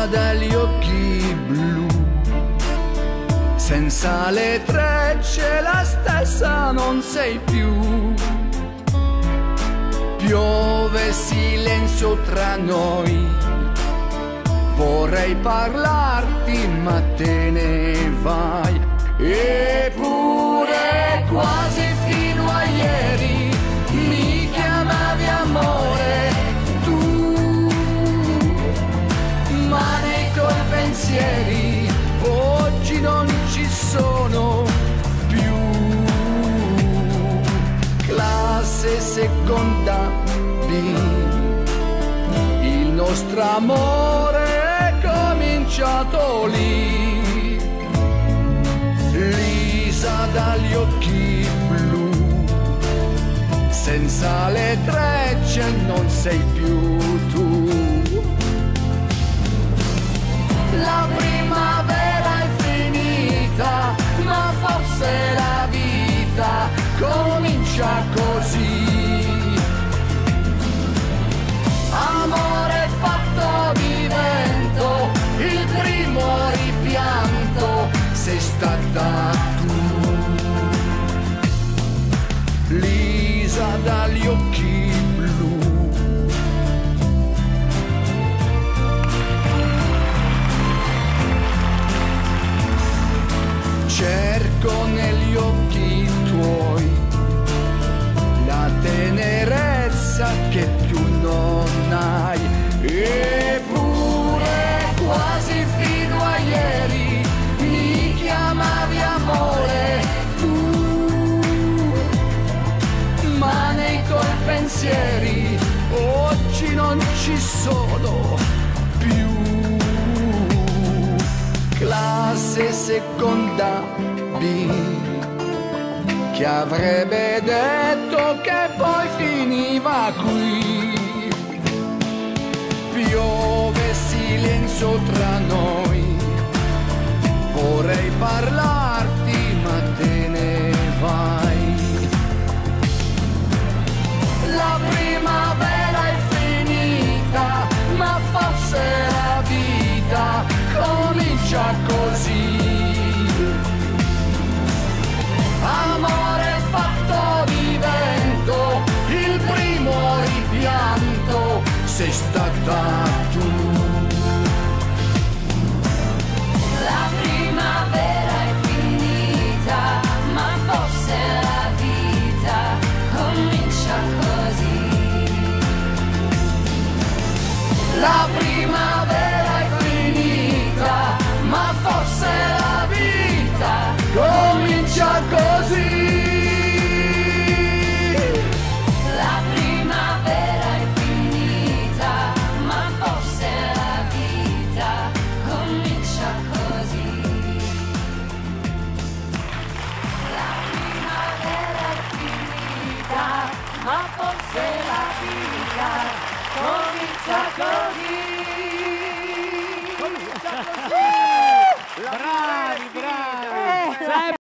Lisa dagli occhi blu, senza le trecce la stessa non sei più. Piove silenzio tra noi, vorrei parlarti ma te ne vai. Eppure quasi fino a ieri mi chiamavi amore tu, ma nei tuoi pensieri oggi non ci sono più. Classe seconda B, il nostro amore è cominciato lì. Lisa dagli occhi blu, senza le trecce non sei più tu. La primavera è finita, ma forse la vita comincia così. Amore fatto di vento, il primo rimpianto sei stata tu. Lisa dagli occhi blu, cerco negli occhi tuoi la tenerezza che più non hai. Eppure quasi fino a ieri mi chiamavi amore tu, ma nei tuoi pensieri oggi non ci sono più. Classe seconda B, chi avrebbe detto che poi finiva qui. Piove silenzio tra noi, vorrei parlarti ma te ne vai. La primavera è finita, ma forse la vita comincia così. Amore fatto di vento, il primo rimpianto sei stata tu. La primavera è finita, ma forse la vita comincia così. La primavera